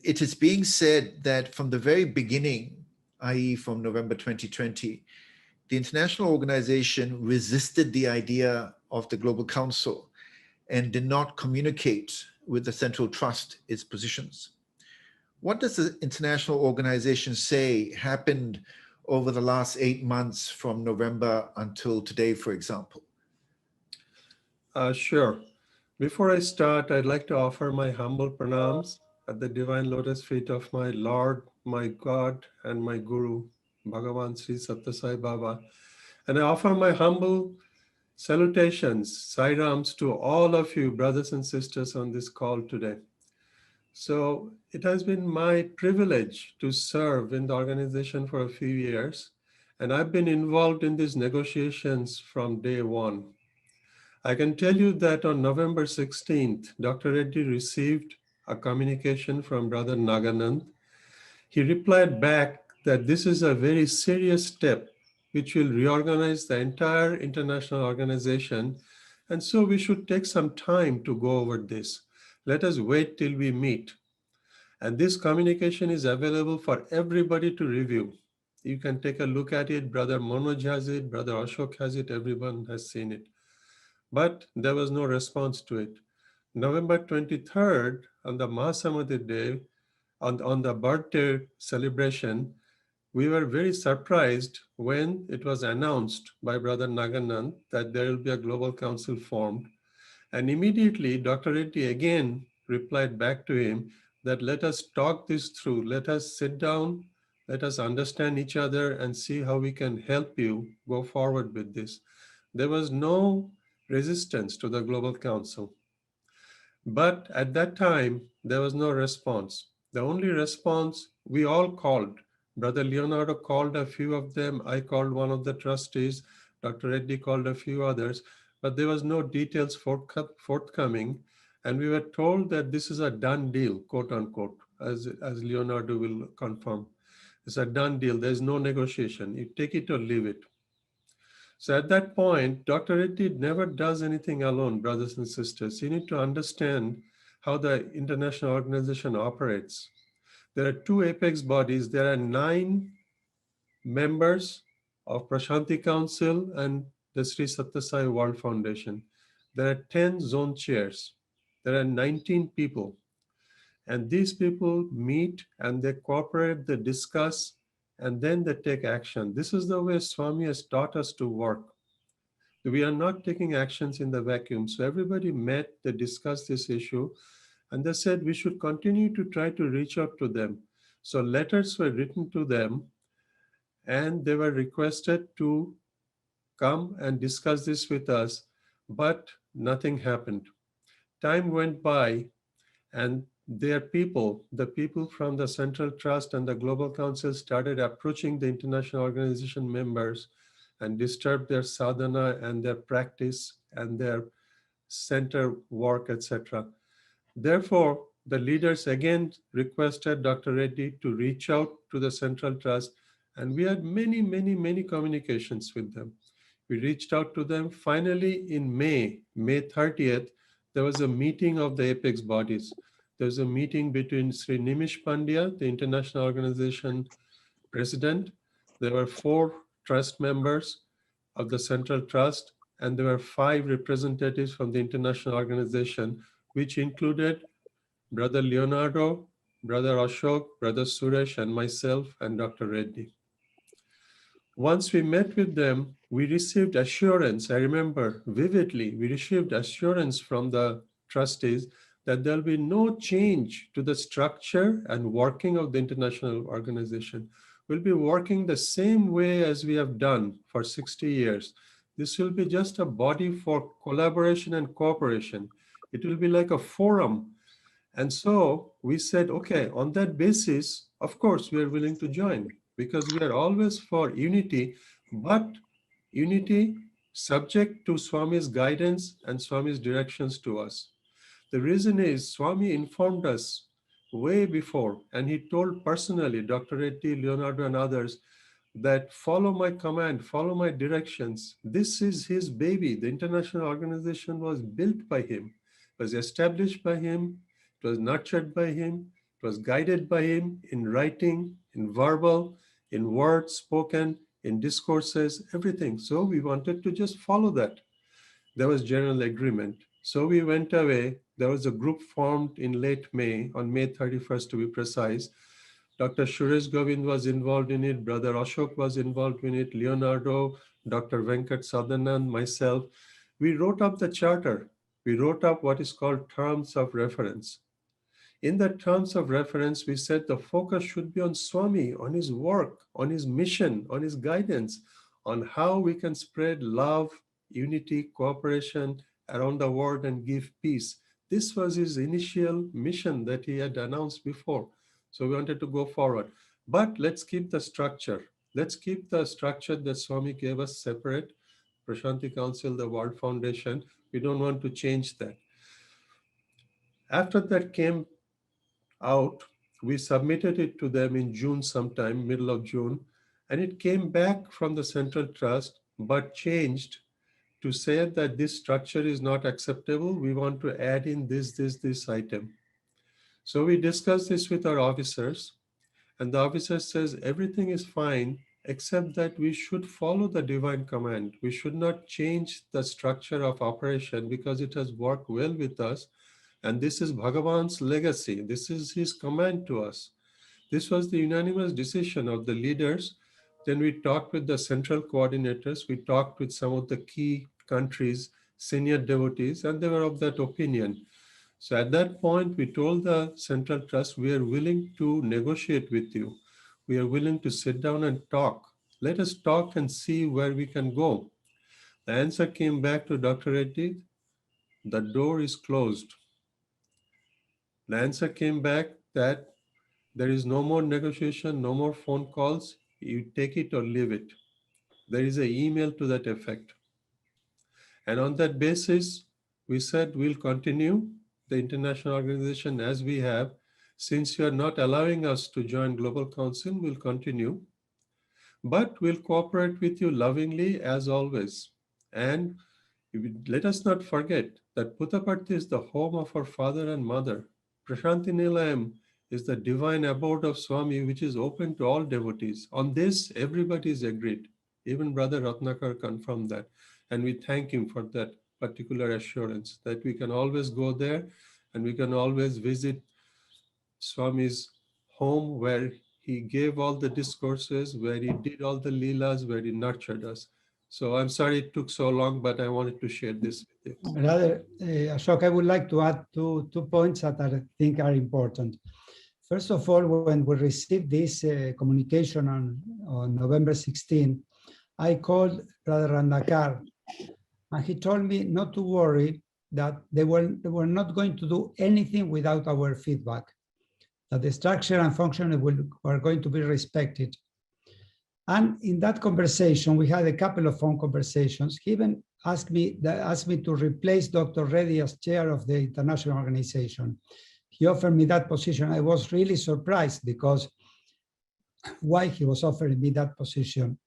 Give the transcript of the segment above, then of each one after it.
it is being said that from the very beginning, i.e. from November 2020, the international organization resisted the idea of the Global Council and did not communicate with the Central Trust its positions. What does the international organization say happened over the last 8 months from November until today, for example? Sure. Before I start, I'd like to offer my humble pranams at the divine lotus feet of my Lord, my God, and my Guru, Bhagavan Sri Sathya Sai Baba. And I offer my humble salutations, sairams, to all of you, brothers and sisters on this call today. So it has been my privilege to serve in the organization for a few years, and I've been involved in these negotiations from day one. I can tell you that on November 16th, Dr. Reddy received a communication from Brother Naganand. He replied back that this is a very serious step which will reorganize the entire international organization, and so we should take some time to go over this. Let us wait till we meet. And this communication is available for everybody to review. You can take a look at it. Brother Manoj has it, Brother Ashok has it, everyone has seen it. But there was no response to it. November 23rd, on the Mahasamadhi Day, on the birthday celebration, we were very surprised when it was announced by Brother Naganand that there will be a global council formed. And immediately, Dr. Reddy again replied back to him that let us talk this through, let us sit down, let us understand each other and see how we can help you go forward with this. There was no resistance to the Global Council. But at that time, there was no response. The only response, we all called. Brother Leonardo called a few of them. I called one of the trustees. Dr. Reddy called a few others, but there was no details forthcoming. And we were told that this is a done deal, quote unquote, as Leonardo will confirm. It's a done deal. There's no negotiation. You take it or leave it. So at that point, Dr. Reddy never does anything alone, brothers and sisters. You need to understand how the international organization operates. There are two apex bodies. There are 9 members of Prashanti Council and the Sri Sathya Sai World Foundation. There are 10 zone chairs. There are 19 people. And these people meet and they cooperate, they discuss, and then they take action. This is the way Swami has taught us to work. We are not taking actions in the vacuum. So everybody met, they discussed this issue, and they said we should continue to try to reach out to them. So letters were written to them, and they were requested to come and discuss this with us, but nothing happened. Time went by, and their people, the people from the Central Trust and the Global Council started approaching the international organization members and disturbed their sadhana and their practice and their center work, etc. Therefore, the leaders again requested Dr. Reddy to reach out to the Central Trust, and we had many communications with them. We reached out to them. Finally, in May 30th, there was a meeting of the apex bodies. There was a meeting between Sri Nimish Pandya, the international organization president. There were 4 trust members of the Central Trust, and there were 5 representatives from the international organization, which included Brother Leonardo, Brother Ashok, Brother Suresh, and myself, and Dr. Reddy. Once we met with them, we received assurance. I remember vividly, we received assurance from the trustees that there'll be no change to the structure and working of the international organization. We'll be working the same way as we have done for 60 years. This will be just a body for collaboration and cooperation. It will be like a forum. And so we said, okay, on that basis, of course, we are willing to join because we are always for unity, but unity subject to Swami's guidance and Swami's directions to us. The reason is Swami informed us way before, and he told personally, Dr. Reddy, Leonardo, and others, that follow my command, follow my directions. This is his baby. The international organization was built by him, was established by him, it was nurtured by him, It was guided by him in writing, in verbal, in words spoken, in discourses, everything. So we wanted to just follow that. There was general agreement. So we went away. There was a group formed in late May, on May 31st to be precise. Dr. Suresh Govind was involved in it. Brother Ashok was involved in it. Leonardo, Dr. Venkat Sadanand, myself. We wrote up the charter. We wrote up what is called terms of reference. In the terms of reference, we said the focus should be on Swami, on his work, on his mission, on his guidance, on how we can spread love, unity, cooperation around the world and give peace. This was his initial mission that he had announced before. So we wanted to go forward. But let's keep the structure. Let's keep the structure that Swami gave us separate. Prashanti Council, the World Foundation. We don't want to change that. After that came out, we submitted it to them in June sometime, middle of June, and it came back from the Central Trust, but changed to say that this structure is not acceptable. We want to add in this item. So we discussed this with our officers, and the officer says everything is fine, except that we should follow the divine command. We should not change the structure of operation because it has worked well with us. And this is Bhagavan's legacy. This is his command to us. This was the unanimous decision of the leaders. Then we talked with the central coordinators. We talked with some of the key countries, senior devotees, and they were of that opinion. So at that point, we told the Central Trust, we are willing to negotiate with you. We are willing to sit down and talk. Let us talk and see where we can go. The answer came back to Dr. Reddy, the door is closed. The answer came back that there is no more negotiation, no more phone calls. You take it or leave it. There is an email to that effect. And on that basis, we said we'll continue the international organization as we have. Since you are not allowing us to join Global Council, we'll continue. But we'll cooperate with you lovingly as always. And let us not forget that Puttaparthi is the home of our father and mother. Prashanti Nilayam is the divine abode of Swami, which is open to all devotees. On this, everybody is agreed. Even Brother Ratnakar confirmed that. And we thank him for that particular assurance that we can always go there and we can always visit Swami's home where he gave all the discourses, where he did all the leelas, where he nurtured us. So I'm sorry it took so long, but I wanted to share this with you. Brother Ashok, I would like to add two points that I think are important. First of all, when we received this communication on November 16, I called Brother Randakar, and he told me not to worry, that they were not going to do anything without our feedback, that the structure and function were going to be respected. And in that conversation, we had a couple of phone conversations. He even asked me to replace Dr. Reddy as chair of the international organization. He offered me that position. I was really surprised because why he was offering me that position.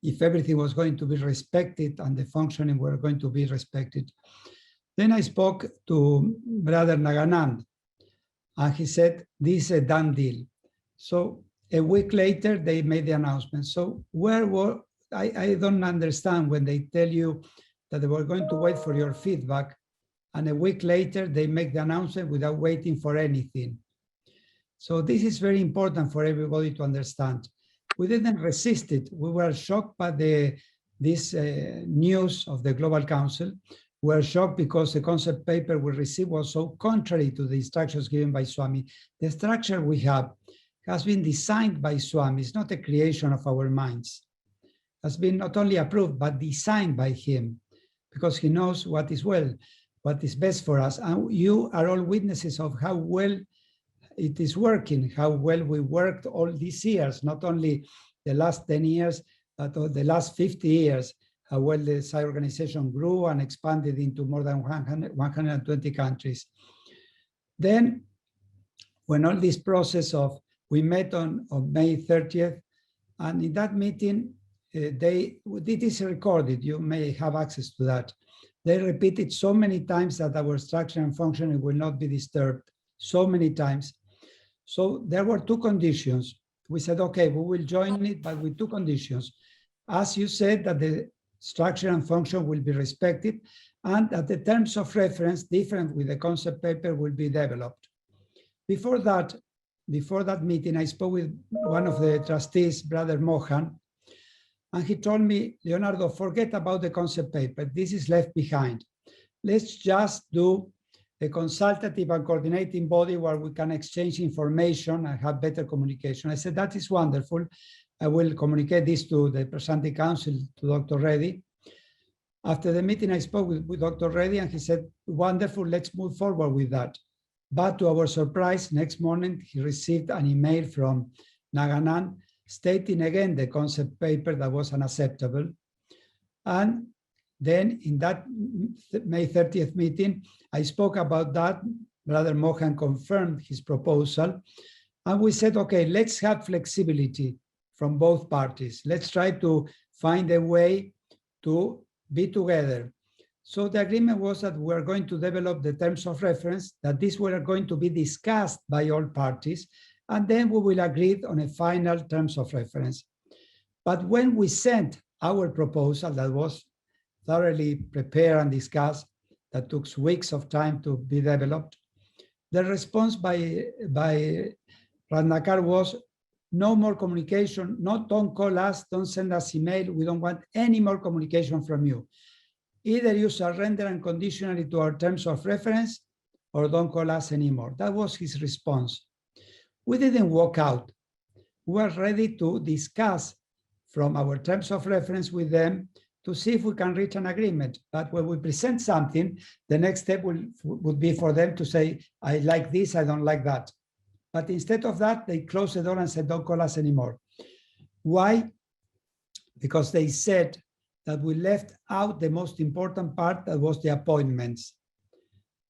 If everything was going to be respected and the functioning were going to be respected. Then I spoke to Brother Naganand, and he said, this is a done deal. So a week later, they made the announcement. So I don't understand when they tell you that they were going to wait for your feedback, and a week later, they make the announcement without waiting for anything. So this is very important for everybody to understand. We didn't resist it. We were shocked by this news of the Global Council. We were shocked because the concept paper we received was so contrary to the instructions given by Swami. The structure we have has been designed by Swami. It's not a creation of our minds. It has been not only approved, but designed by him, because he knows what is best for us. And you are all witnesses of how well it is working, how well we worked all these years, not only the last 10 years, but the last 50 years, how well the SSSIO organization grew and expanded into more than 120 countries. Then, when all this process we met on May 30th, and in that meeting, it is recorded, you may have access to that. They repeated so many times that our structure and functioning will not be disturbed, so many times. So there were two conditions. We said, okay, we will join it, but with two conditions. As you said, that the structure and function will be respected, and that the terms of reference different with the concept paper will be developed. Before that meeting, I spoke with one of the trustees, Brother Mohan, and he told me, Leonardo, forget about the concept paper. This is left behind. Let's just do a consultative and coordinating body where we can exchange information and have better communication. I said, that is wonderful. I will communicate this to the presenting council, to Dr. Reddy. After the meeting, I spoke with Dr. Reddy, and he said, wonderful, let's move forward with that. But to our surprise, next morning, he received an email from Naganan stating again the concept paper that was unacceptable. And then in that May 30th meeting, I spoke about that. Brother Mohan confirmed his proposal. And we said, okay, let's have flexibility from both parties. Let's try to find a way to be together. So the agreement was that we're going to develop the terms of reference, that these were going to be discussed by all parties, and then we will agree on a final terms of reference. But when we sent our proposal that was thoroughly prepared and discussed, that took weeks of time to be developed, the response by Ratnakar was, no more communication, don't call us, don't send us email, we don't want any more communication from you. Either you surrender unconditionally to our terms of reference or don't call us anymore. That was his response. We didn't walk out. We were ready to discuss from our terms of reference with them to see if we can reach an agreement. But when we present something, the next step would be for them to say, I like this, I don't like that. But instead of that, they closed the door and said, don't call us anymore. Why? Because they said that we left out the most important part, that was the appointments.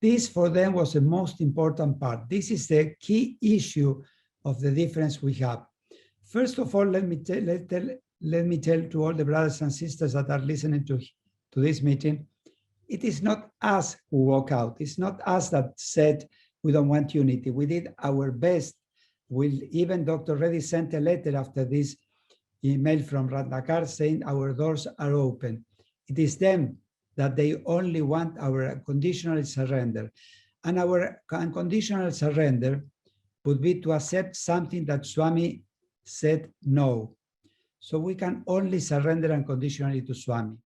This for them was the most important part. This is the key issue of the difference we have. First of all, let me tell to all the brothers and sisters that are listening to this meeting, it is not us who walk out. It's not us that said we don't want unity. We did our best. Even Dr. Reddy sent a letter after this email from Ratnakar saying our doors are open. It is them that they only want our unconditional surrender. And our unconditional surrender would be to accept something that Swami said no. So we can only surrender unconditionally to Swami.